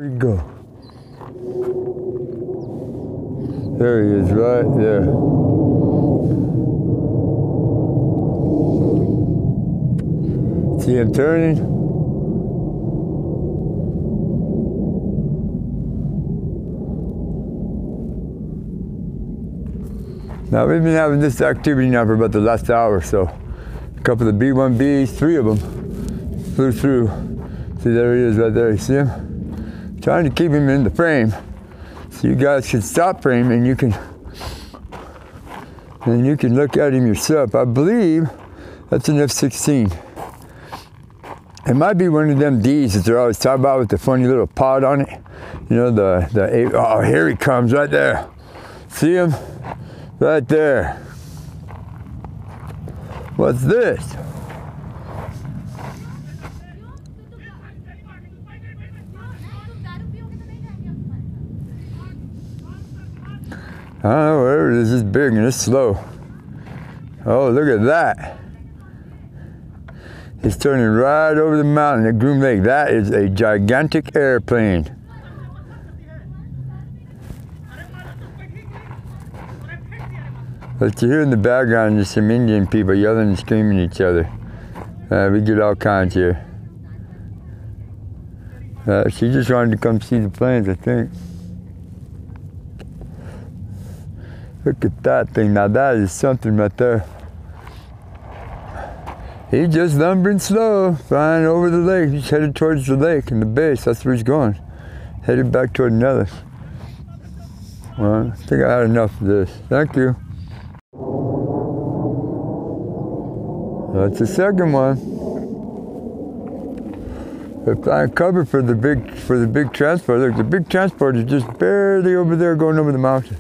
Where'd he go? There he is, right there. See him turning? Now we've been having this activity now for about the last hour or so. A couple of the B-1Bs, 3 of them, flew through. See, there he is right there, you see him? Trying to keep him in the frame. So you guys can stop frame and you can look at him yourself. I believe that's an F-16. It might be one of them Ds that they're always talking about with the funny little pod on it. You know, oh, here he comes right there. See him? Right there. What's this? I don't know, whatever it is, it's big and it's slow. Oh, look at that. It's turning right over the mountain at Groom Lake. That is a gigantic airplane. But you hear in the background, there's some Indian people yelling and screaming at each other. We get all kinds here. She just wanted to come see the planes, I think. Look at that thing. Now that is something right there. He's just lumbering slow, flying over the lake. He's headed towards the lake and the base. That's where he's going. Headed back toward Nellis. Well, I think I had enough of this. Thank you. That's the second one. They're flying cover for the big transport. Look, the big transport is just barely over there going over the mountain.